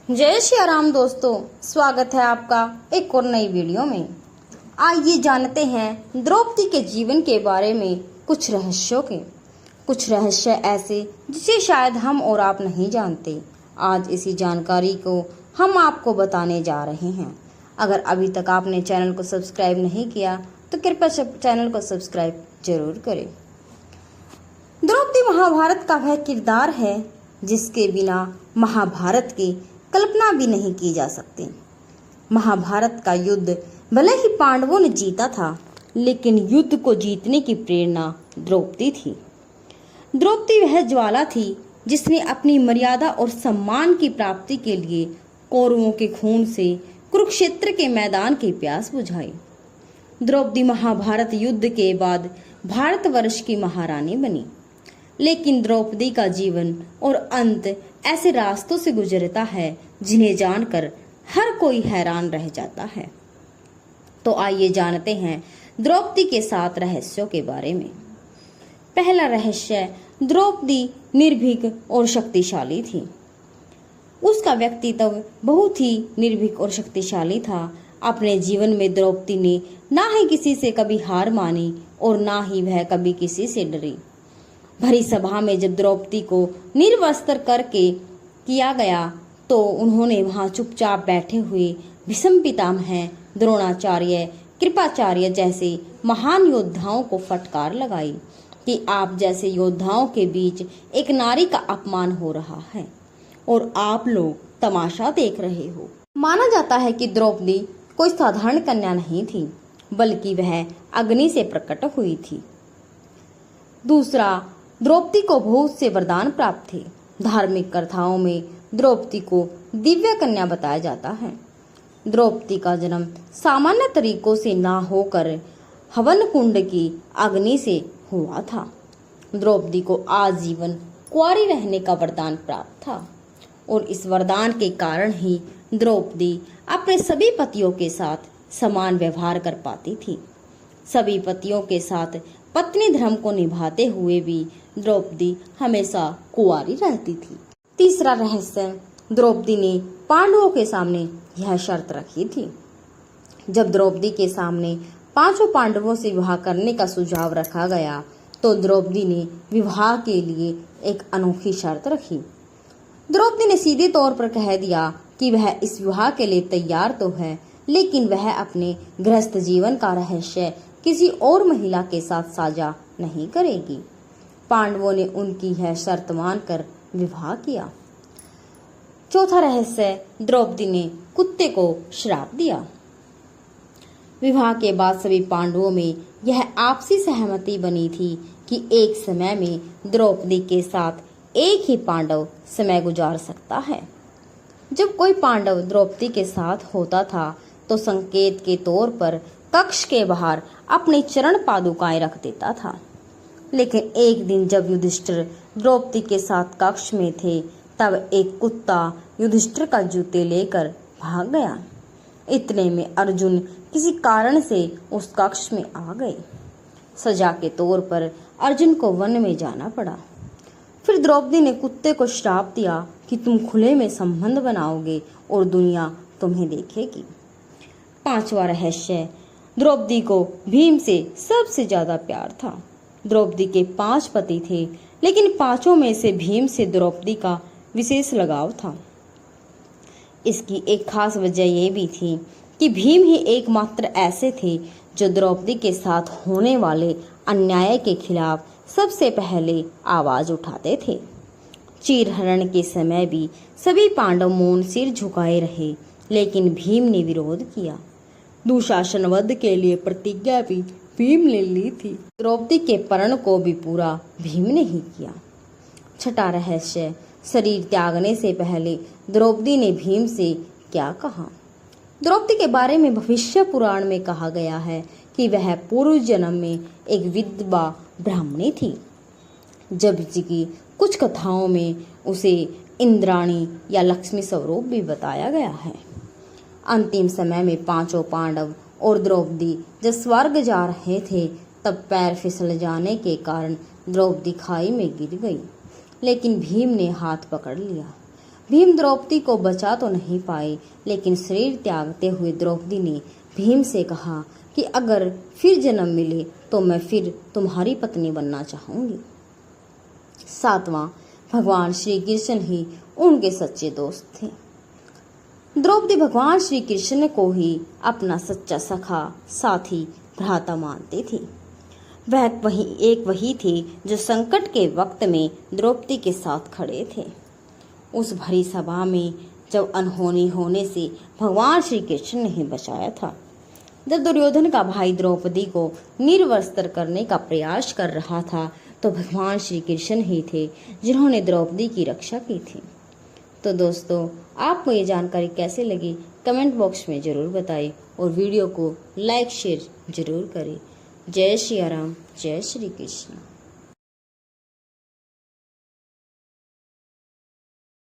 जय श्री राम दोस्तों, स्वागत है आपका एक और नई वीडियो में। आइए जानते हैं द्रौपदी के जीवन के बारे में कुछ रहस्यों के। कुछ रहस्य ऐसे जिसे शायद हम और आप नहीं जानते। आज इसी जानकारी को हम आपको बताने जा रहे हैं। अगर अभी तक आपने चैनल को सब्सक्राइब नहीं किया तो कृपया चैनल को सब्सक्राइब जरूर करें। द्रौपदी महाभारत का वह किरदार है जिसके बिना महाभारत की कल्पना भी नहीं की जा सकती। महाभारत का युद्ध भले ही पांडवों ने जीता था, लेकिन युद्ध को जीतने की प्रेरणा द्रौपदी थी। द्रौपदी वह ज्वाला थी जिसने अपनी मर्यादा और सम्मान की प्राप्ति के लिए कौरवों के खून से कुरुक्षेत्र के मैदान की प्यास बुझाई। द्रौपदी महाभारत युद्ध के बाद भारतवर्ष की महारानी बनी, लेकिन द्रौपदी का जीवन और अंत ऐसे रास्तों से गुजरता है जिन्हें जानकर हर कोई हैरान रह जाता है। तो आइए जानते हैं द्रौपदी के 7 रहस्यों के बारे में। पहला रहस्य, द्रौपदी निर्भीक और शक्तिशाली थी। उसका व्यक्तित्व बहुत ही निर्भीक और शक्तिशाली था। अपने जीवन में द्रौपदी ने ना ही किसी से कभी हार मानी और ना ही वह कभी किसी से डरी। भरी सभा में जब द्रौपदी को निर्वस्त्र करके किया गया तो उन्होंने वहां चुपचाप बैठे हुए भीष्म पितामह, द्रोणाचार्य, कृपाचार्य जैसे महान योद्धाओं को फटकार लगाई कि आप जैसे योद्धाओं के बीच एक नारी का अपमान हो रहा है और आप लोग तमाशा देख रहे हो। माना जाता है कि द्रौपदी कोई साधारण कन्या नहीं थी, बल्कि वह अग्नि से प्रकट हुई थी। दूसरा, द्रौपदी को बहुत से वरदान प्राप्त थे। धार्मिक कथाओं में द्रौपदी को दिव्य कन्या बताया जाता है। द्रौपदी का जन्म सामान्य तरीकों से ना होकर हवन कुंड की अग्नि से हुआ था। द्रौपदी को आजीवन कुंवारी रहने का वरदान प्राप्त था और इस वरदान के कारण ही द्रौपदी अपने सभी पतियों के साथ समान व्यवहार कर पाती थी। सभी पतियों के साथ पत्नी धर्म को निभाते हुए भी द्रौपदी हमेशा कुंवारी रहती थी। तीसरा रहस्य, द्रौपदी ने पांडवों के सामने यह शर्त रखी थी। जब द्रौपदी के सामने 5 पांडवों से विवाह करने का सुझाव रखा गया तो द्रौपदी ने विवाह के लिए एक अनोखी शर्त रखी। द्रौपदी ने सीधे तौर पर कह दिया कि वह इस विवाह के लिए तैयार तो है, लेकिन वह अपने गृहस्थ जीवन का रहस्य किसी और महिला के साथ साझा नहीं करेगी। पांडवों ने उनकी यह शर्त मानकर विवाह किया। चौथा रहस्य, द्रौपदी ने कुत्ते को श्राप दिया। विवाह के बाद सभी पांडवों में यह आपसी सहमति बनी थी कि एक समय में द्रौपदी के साथ एक ही पांडव समय गुजार सकता है। जब कोई पांडव द्रौपदी के साथ होता था तो संकेत के तौर पर कक्ष के बाहर अपनी चरण पादुकाएं रख देता था। लेकिन एक दिन जब युधिष्ठिर द्रौपदी के साथ कक्ष में थे तब एक कुत्ता युधिष्ठिर का जूते लेकर भाग गया। इतने में अर्जुन किसी कारण से उस कक्ष में आ गए। सजा के तौर पर अर्जुन को वन में जाना पड़ा। फिर द्रौपदी ने कुत्ते को श्राप दिया कि तुम खुले में संबंध बनाओगे और दुनिया तुम्हें देखेगी। 5वां रहस्य, द्रौपदी को भीम से सबसे ज्यादा प्यार था। द्रौपदी के 5 पति थे, लेकिन 5 में से भीम से द्रौपदी का विशेष लगाव था। इसकी एक खास वजह यह भी थी कि भीम ही एकमात्र ऐसे थे जो द्रौपदी के साथ होने वाले अन्याय के खिलाफ सबसे पहले आवाज उठाते थे। चीरहरण के समय भी सभी पांडव मौन सिर झुकाए रहे, लेकिन भीम ने विरोध किया। दुशासन वध के लिए प्रतिज्ञा भी भीम ने ली थी। द्रौपदी के प्रण को भी पूरा भीम ने ही किया। 6वां रहस्य, शरीर त्यागने से पहले द्रौपदी ने भीम से क्या कहा। द्रौपदी के बारे में भविष्य पुराण में कहा गया है कि वह पूर्व जन्म में एक विधवा ब्राह्मणी थी, जबकि कुछ कथाओं में उसे इंद्राणी या लक्ष्मी स्वरूप भी बताया गया है। अंतिम समय में 5 पांडव और द्रौपदी जब स्वर्ग जा रहे थे तब पैर फिसल जाने के कारण द्रौपदी खाई में गिर गई, लेकिन भीम ने हाथ पकड़ लिया। भीम द्रौपदी को बचा तो नहीं पाए, लेकिन शरीर त्यागते हुए द्रौपदी ने भीम से कहा कि अगर फिर जन्म मिले तो मैं फिर तुम्हारी पत्नी बनना चाहूंगी। 7वां, भगवान श्री कृष्ण ही उनके सच्चे दोस्त थे। द्रौपदी भगवान श्री कृष्ण को ही अपना सच्चा सखा, साथी, भ्राता मानती थी। वह वही थे जो संकट के वक्त में द्रौपदी के साथ खड़े थे। उस भरी सभा में जब अनहोनी होने से भगवान श्री कृष्ण ने ही बचाया था। जब दुर्योधन का भाई द्रौपदी को निर्वस्त्र करने का प्रयास कर रहा था तो भगवान श्री कृष्ण ही थे जिन्होंने द्रौपदी की रक्षा की थी। तो दोस्तों, आपको ये जानकारी कैसे लगी कमेंट बॉक्स में जरूर बताएं और वीडियो को लाइक शेयर जरूर करें। जय श्री राम, जय श्री कृष्ण।